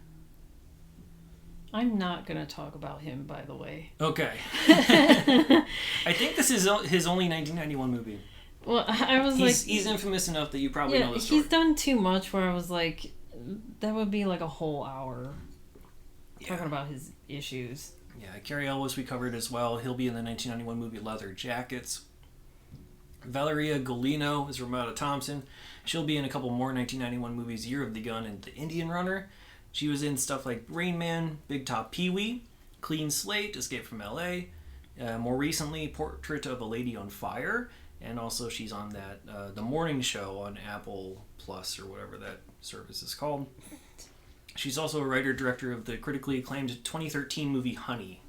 I'm not going to talk about him, by the way. Okay. I think this is his only 1991 movie. Well, I was he's infamous enough that you probably know the story. He's done too much where I was like, that would be like a whole hour talking about his issues. Yeah, Cary Elwes we covered as well. He'll be in the 1991 movie Leather Jackets. Valeria Golino is Ramada Thompson. She'll be in a couple more 1991 movies, Year of the Gun and The Indian Runner. She was in stuff like Rain Man, Big Top Pee-wee, Clean Slate, Escape from L.A., more recently, Portrait of a Lady on Fire, and also she's on that The Morning Show on Apple Plus or whatever that service is called. She's also a writer-director of the critically acclaimed 2013 movie Honey.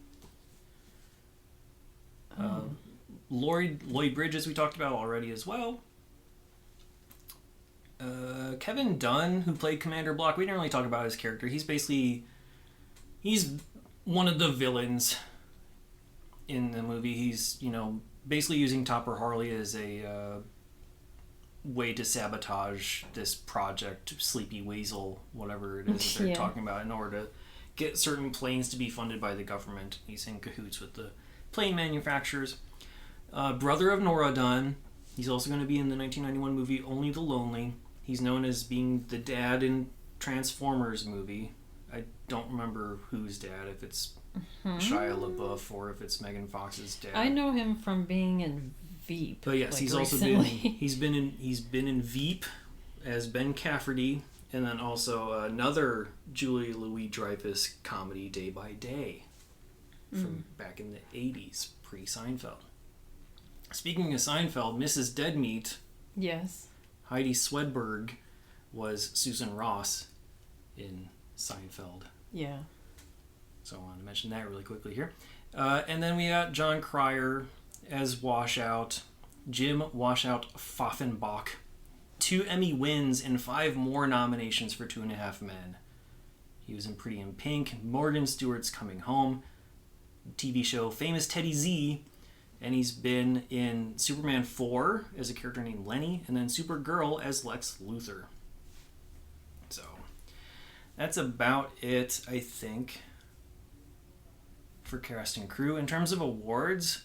Lloyd Bridges we talked about already as well. Kevin Dunn, who played Commander Block, we didn't really talk about his character. He's one of the villains in the movie. He's, basically using Topper Harley as a way to sabotage this project, Sleepy Weasel, whatever it is that they're talking about, in order to get certain planes to be funded by the government. He's in cahoots with the plane manufacturers. Brother of Nora Dunn. He's also going to be in the 1991 movie Only the Lonely. He's known as being the dad in Transformers movie. I don't remember whose dad, if it's Shia LaBeouf or if it's Megan Fox's dad. I know him from being in Veep. But yes, he's recently. He's been in Veep as Ben Cafferty, and then also another Julia Louis-Dreyfus comedy, Day by Day, from back in the 80s, pre-Seinfeld. Speaking of Seinfeld, Mrs. Deadmeat. Yes. Heidi Swedberg was Susan Ross in Seinfeld. Yeah. So I wanted to mention that really quickly here. And then we got John Cryer as Washout, Jim Washout Pfaffenbach. 2 Emmy wins and 5 more nominations for 2.5 Men. He was in Pretty in Pink, Morgan Stewart's Coming Home, TV show Famous Teddy Z, and he's been in Superman 4 as a character named Lenny, and then Supergirl as Lex Luthor. So, that's about it, I think, for cast and crew. In terms of awards,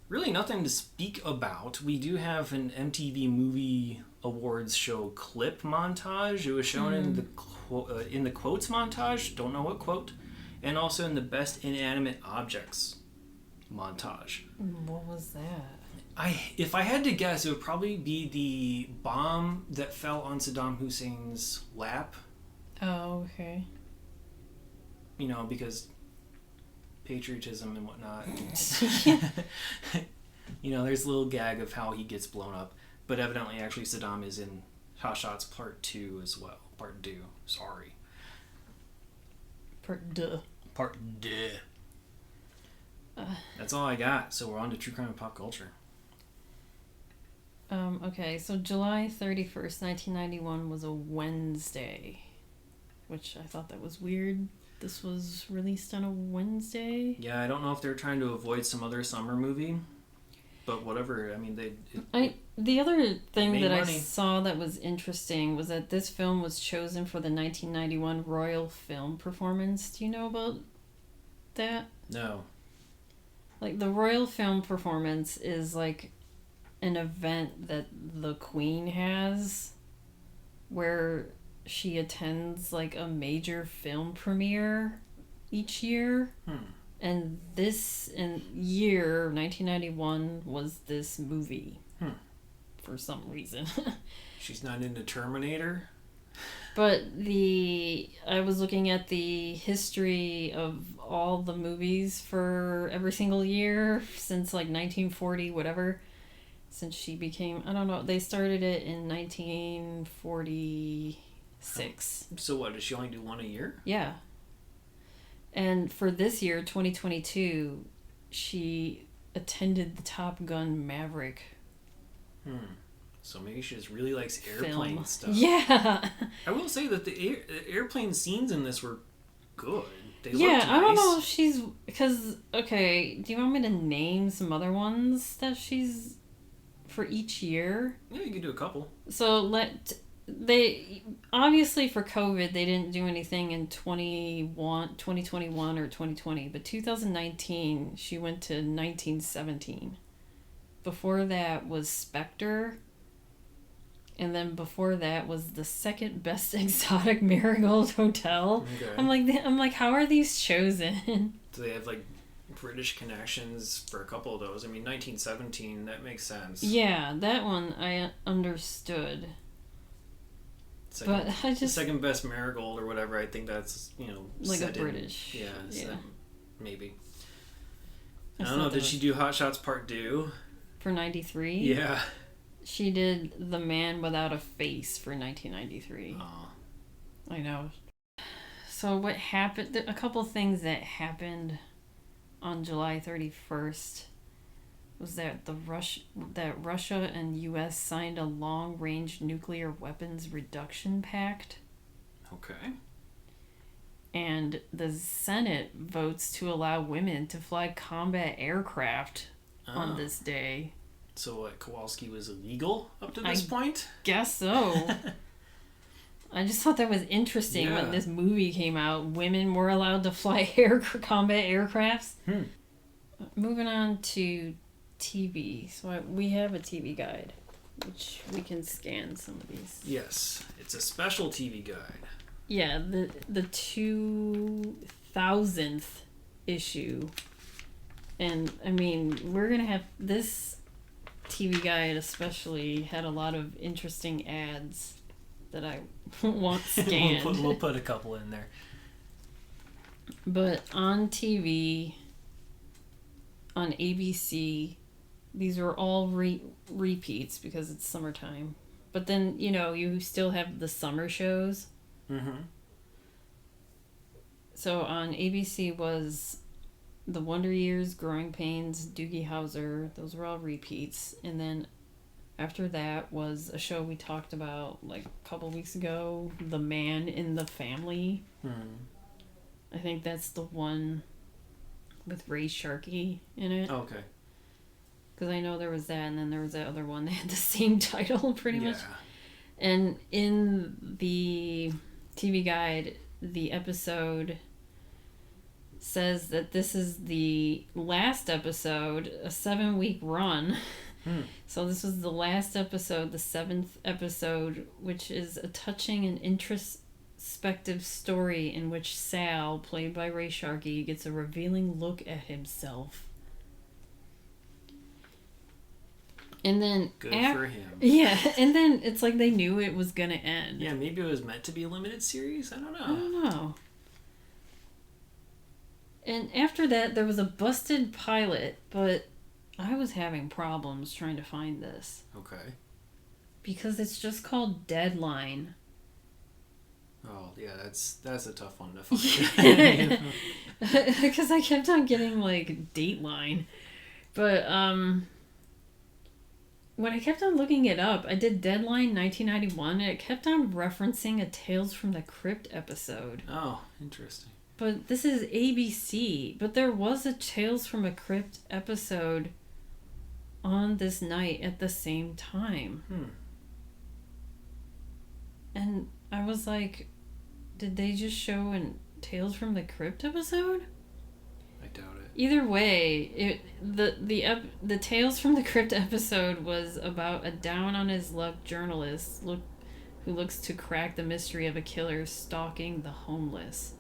really nothing to speak about. We do have an MTV Movie Awards show clip montage. It was shown in the quotes montage, don't know what quote, and also in the Best Inanimate Objects montage. What was that? If I had to guess, it would probably be the bomb that fell on Saddam Hussein's lap. Oh, okay. Because patriotism and whatnot. There's a little gag of how he gets blown up. But evidently, actually, Saddam is in Hot Shots Part 2 as well. Part 2. Sorry. Part 2. Part 2. That's all I got. So we're on to true crime and pop culture. Okay, so July 31st, 1991 was a Wednesday, which I thought that was weird. This was released on a Wednesday. Yeah, I don't know if they're trying to avoid some other summer movie, but whatever. I mean, the other thing that money. I saw that was interesting was that this film was chosen for the 1991 Royal Film Performance. Do you know about that? No. Like, the Royal Film Performance is like an event that the Queen has where she attends like a major film premiere each year. And this year, 1991, was this movie. For some reason. She's not into Terminator? But I was looking at the history of all the movies for every single year since like 1940, whatever. Since she became, I don't know, they started it in 1946. So what, does she only do one a year? Yeah. And for this year, 2022, she attended the Top Gun Maverick. So maybe she just really likes airplane film. stuff. Yeah. I will say that the airplane scenes in this were good. They Yeah, looked nice. I don't know if she's... Because, okay, do you want me to name some other ones that she's... for each year? Yeah, you could do a couple. So, they... Obviously, for COVID, they didn't do anything in 2021 or 2020. But 2019, she went to 1917. Before that was Spectre. And then before that was the second best exotic Marigold Hotel. Okay. I'm like, how are these chosen? Do they have like British connections for a couple of those? I mean, 1917, that makes sense. Yeah, that one I understood. But I just... The second best Marigold or whatever, I think that's, like a British. Yeah. Yeah. Maybe. I don't know, did she do Hot Shots Part 2? For 93? Yeah. She did The Man Without a Face for 1993. Oh. I know. So what happened... A couple things that happened on July 31st was that Russia and U.S. signed a long-range nuclear weapons reduction pact. Okay. And the Senate votes to allow women to fly combat aircraft on this day. So what, Kowalski was illegal up to this point? Guess so. I just thought that was interesting when this movie came out. Women were allowed to fly combat aircrafts. Moving on to TV. So we have a TV guide, which we can scan some of these. Yes, it's a special TV guide. Yeah, the 2000th issue. And, I mean, we're going to have... This TV guide especially had a lot of interesting ads that I want scanned. we'll put a couple in there. But on TV, on ABC, these were all repeats because it's summertime. But then, you still have the summer shows. Mm-hmm. So on ABC was The Wonder Years, Growing Pains, Doogie Howser. Those were all repeats. And then after that was a show we talked about like a couple weeks ago, The Man in the Family. I think that's the one with Ray Sharkey in it. Okay. Because I know there was that, and then there was that other one that had the same title pretty much. And in the TV guide, the episode says that this is the last episode, a 7-week run. So this was the last episode, the 7th episode, which is a touching and introspective story in which Sal, played by Ray Sharkey, gets a revealing look at himself. And then Good for him. Yeah, and then it's like they knew it was gonna end. Yeah, maybe it was meant to be a limited series. I don't know. And after that, there was a busted pilot, but I was having problems trying to find this. Okay. Because it's just called Deadline. Oh, yeah, that's a tough one to find. Because I kept on getting, like, Dateline. But, when I kept on looking it up, I did Deadline 1991, and it kept on referencing a Tales from the Crypt episode. Oh, interesting. But this is ABC. But there was a Tales from a Crypt episode on this night at the same time. And I was like, did they just show a Tales from the Crypt episode? I doubt it. Either way, the Tales from the Crypt episode was about a down-on-his-luck journalist who looks to crack the mystery of a killer stalking the homeless.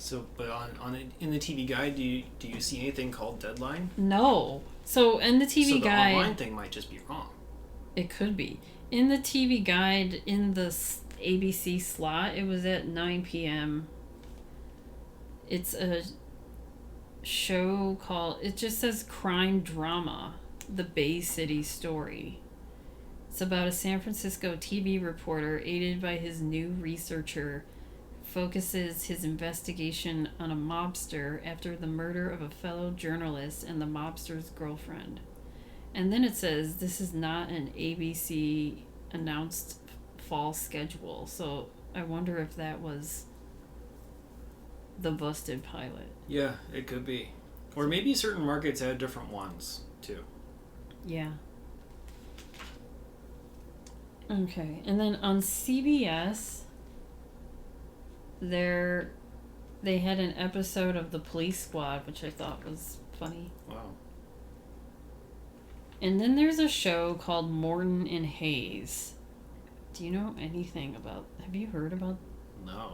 So, but in the TV guide, do you see anything called Deadline? No. So in the TV guide, the online thing might just be wrong. It could be. In the TV guide, in the ABC slot, it was at 9 p.m. It's a show called, it just says crime drama, The Bay City Story. It's about a San Francisco TV reporter aided by his new researcher focuses his investigation on a mobster after the murder of a fellow journalist and the mobster's girlfriend. And then it says this is not an ABC announced fall schedule. So I wonder if that was the busted pilot. Yeah, it could be. Or maybe certain markets had different ones, too. Yeah. Okay. And then on CBS, they had an episode of The Police Squad, which I thought was funny. Wow. And then there's a show called Morton and Hayes. Do you know anything about... Have you heard about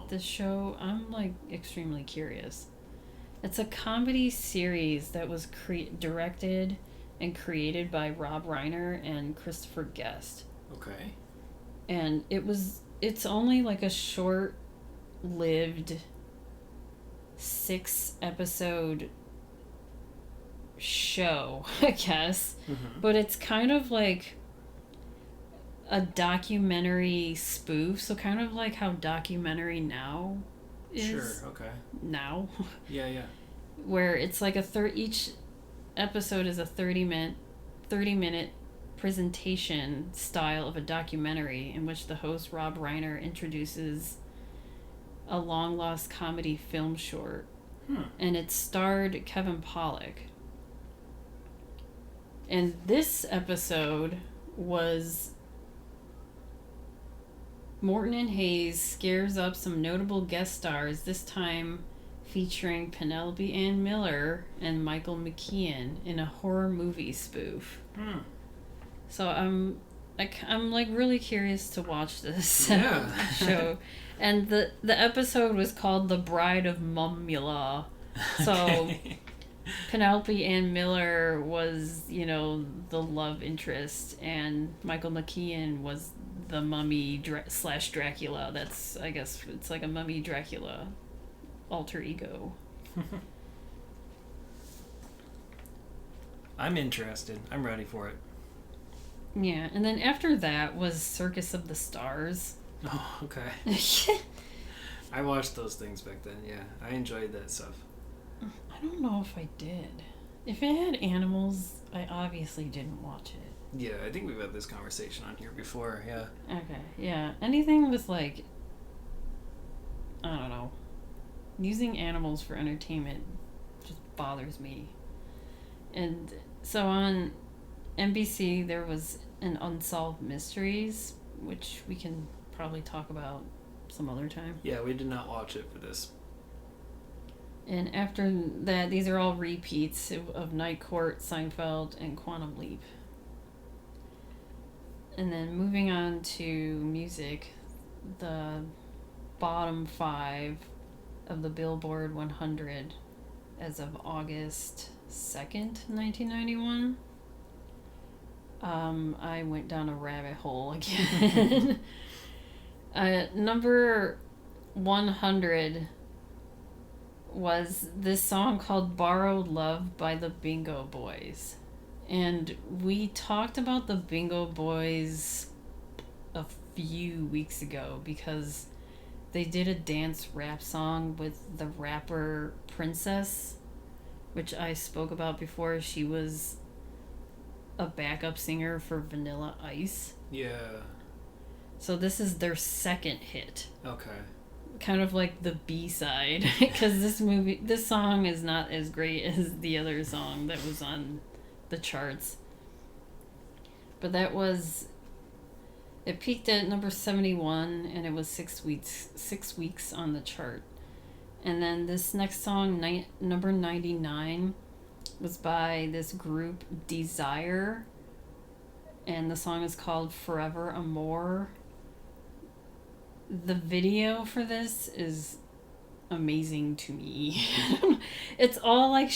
this show? I'm, like, extremely curious. It's a comedy series that was directed and created by Rob Reiner and Christopher Guest. Okay. And it's only, like, a short-lived 6-episode show, I guess. Mm-hmm. But it's kind of like a documentary spoof, so kind of like how Documentary Now is. Sure, okay. Now. Yeah. Where it's like each episode is a 30-minute presentation style of a documentary in which the host Rob Reiner introduces a long-lost comedy film short. And it starred Kevin Pollak. And this episode was Morton and Hayes scares up some notable guest stars, this time featuring Penelope Ann Miller and Michael McKean in a horror movie spoof. So I'm like really curious to watch this show. And the episode was called The Bride of Mummula. So Penelope Ann Miller was, the love interest, and Michael McKean was the mummy / Dracula. That's, I guess, it's like a mummy Dracula alter ego. I'm interested. I'm ready for it. Yeah, and then after that was Circus of the Stars. Oh, okay. I watched those things back then, yeah. I enjoyed that stuff. I don't know if I did. If it had animals, I obviously didn't watch it. Yeah, I think we've had this conversation on here before, yeah. Okay, yeah. Anything with, like, I don't know, using animals for entertainment just bothers me. And so on NBC, there was an Unsolved Mysteries, which we can probably talk about some other time. Yeah, we did not watch it for this. And after that, these are all repeats of Night Court, Seinfeld, and Quantum Leap. And then moving on to music, the bottom 5 of the Billboard 100 as of August 2nd, 1991. I went down a rabbit hole again. Number 100 was this song called Borrowed Love by the Bingo Boys. And we talked about the Bingo Boys a few weeks ago because they did a dance rap song with the rapper Princess, which I spoke about before. She was a backup singer for Vanilla Ice. Yeah. So this is their second hit. Okay. Kind of like the B-side, because this song is not as great as the other song that was on the charts. But it peaked at number 71, and it was 6 weeks on the chart. And then this next song, number 99, was by this group Desire, and the song is called Forever Amore. The video for this is amazing to me. It's all like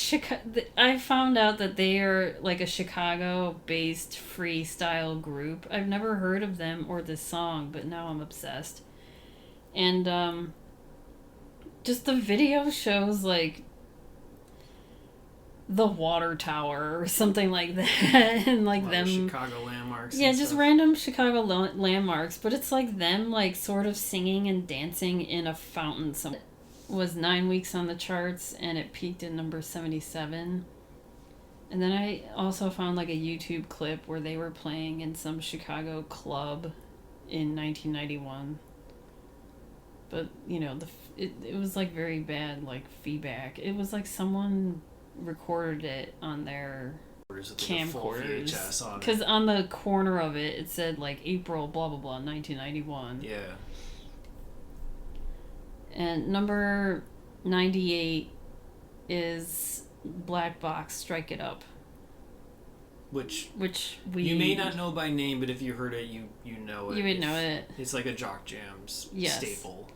I found out that they are like a Chicago-based freestyle group. I've never heard of them or this song, but now I'm obsessed. And just the video shows like the water tower or something like that, and like them Chicago landmarks. Yeah, just stuff. random Chicago landmarks, but it's like them like sort of singing and dancing in a fountain. It was 9 weeks on the charts, and it peaked at number 77. And then I also found like a YouTube clip where they were playing in some Chicago club in 1991. But, you know, it was like very bad like feedback. It was like someone recorded it on their camcorders. Because on the corner of it said like April blah blah blah 1991. Yeah. And number 98 is Black Box, Strike It Up. Which we... You may not know by name, but if you heard it, you know it. You would know it. It's like a Jock Jams staple.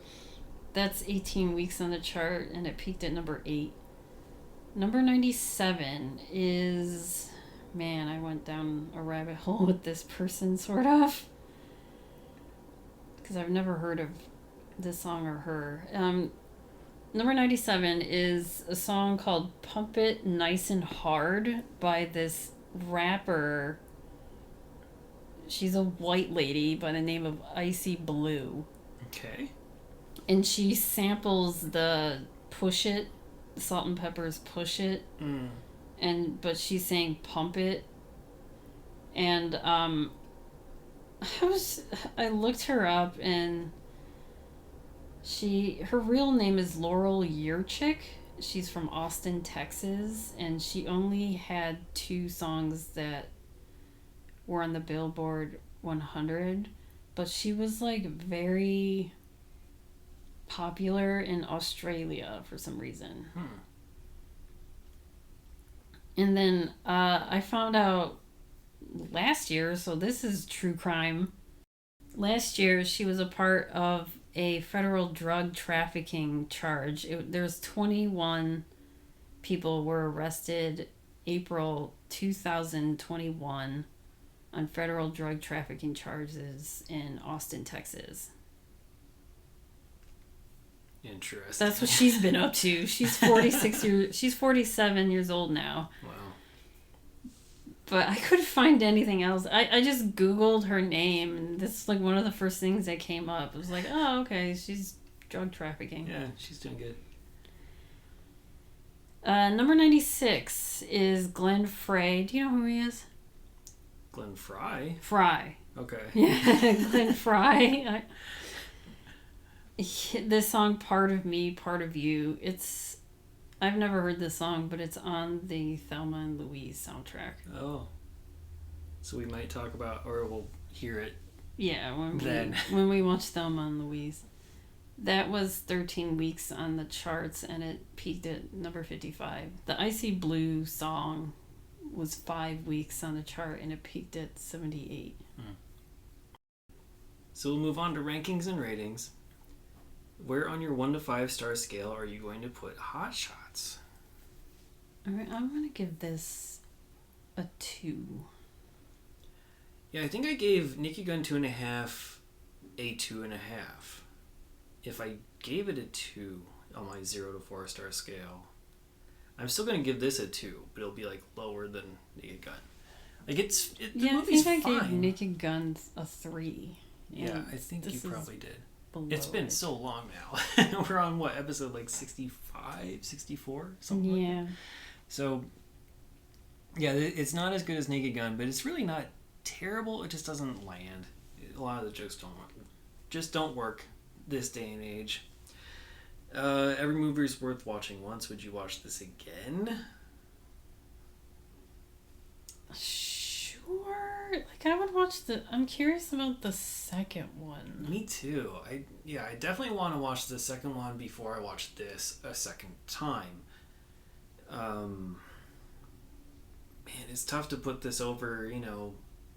That's 18 weeks on the chart, and it peaked at number 8. Number 97 is... Man, I went down a rabbit hole with this person, sort of. Because I've never heard of this song or her. Number 97 is a song called Pump It Nice and Hard by this rapper. She's a white lady by the name of Icy Blue. Okay. And she samples the Push It, Salt and Pepper's Push It. But she's saying Pump It. And I looked her up, and her real name is Laurel Yurchik. She's from Austin, Texas, and she only had 2 songs that were on the Billboard 100, but she was like very popular in Australia for some reason. And then I found out last year, so this is true crime. Last year, she was a part of a federal drug trafficking charge. There's 21 people were arrested April 2021 on federal drug trafficking charges in Austin, Texas. Interesting. That's what she's been up to. She's 47 years old now. Wow. But I couldn't find anything else. I just Googled her name, and this is like one of the first things that came up. It was like, oh, okay, she's drug trafficking. Yeah, she's doing good. Number 96 is Glenn Frey. Do you know who he is? Glenn Frey? Frey. Okay. Yeah, Glenn Frey. This song, Part of Me, Part of You, I've never heard this song, but it's on the Thelma and Louise soundtrack. Oh. So we might talk about, or we'll hear it. Yeah, when we watch Thelma and Louise. That was 13 weeks on the charts, and it peaked at number 55. The Icy Blue song was 5 weeks on the chart, and it peaked at 78. So we'll move on to rankings and ratings. Where on your 1 to 5 star scale are you going to put Hot Shots? All right, I'm going to give this a 2. Yeah, I think I gave Nikki Gun 2.5 a 2.5. If I gave it a 2 on my 0 to 4 star scale, I'm still going to give this a 2, but it'll be like lower than Nikki Gun. Like the movie's fine. I think I gave Naked Gun a 3. Yeah, I think you probably did. It's been so long now. We're on what, episode like 65, 64, something like that. So yeah, it's not as good as Naked Gun, but it's really not terrible. It just doesn't land. A lot of the jokes don't work this day and age. Every movie is worth watching once. Would you watch this again? Sure. Like, I would watch I'm curious about the second one. Me too. I definitely want to watch the second one before I watch this a second time. Man, it's tough to put this over,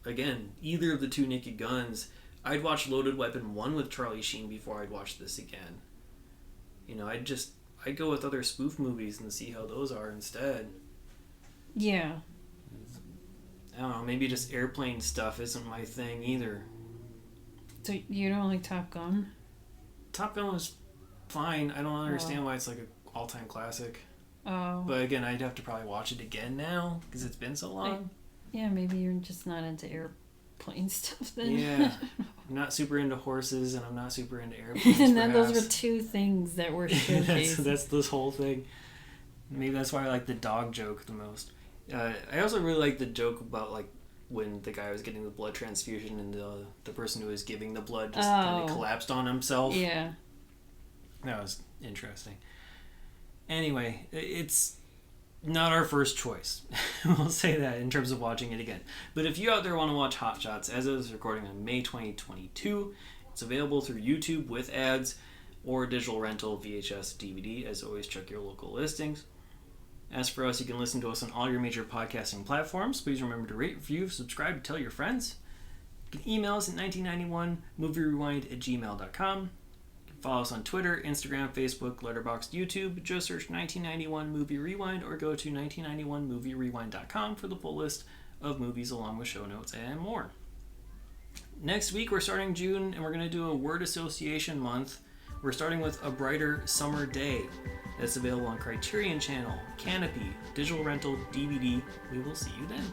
again, either of the 2 Naked Guns. I'd watch Loaded Weapon 1 with Charlie Sheen before I'd watch this again. I'd go with other spoof movies and see how those are instead. Yeah. I don't know, maybe just airplane stuff isn't my thing either. So you don't like Top Gun? Top Gun was fine. I don't understand why it's like an all-time classic. Oh. But again, I'd have to probably watch it again now because it's been so long. Yeah, maybe you're just not into airplane stuff then. Yeah. I'm not super into horses and I'm not super into airplanes. And then perhaps. those were two things that were showcased. that's this whole thing. Maybe that's why I like the dog joke the most. I also really like the joke about like when the guy was getting the blood transfusion and the person who was giving the blood just kind of collapsed on himself. Yeah. That was interesting. Anyway, it's not our first choice. We'll say that in terms of watching it again. But if you out there want to watch Hot Shots, as of this recording on May 2022, it's available through YouTube with ads or digital rental VHS DVD. As always, check your local listings. As for us, you can listen to us on all your major podcasting platforms. Please remember to rate, review, subscribe, tell your friends. You can email us at 1991movierewind@gmail.com. You can follow us on Twitter, Instagram, Facebook, Letterboxd, YouTube. Just search 1991 Movie Rewind or go to 1991movierewind.com for the full list of movies along with show notes and more. Next week, we're starting June and we're going to do a word association month. We're starting with A Brighter Summer Day. That's available on Criterion Channel, Canopy, digital rental, DVD. We will see you then.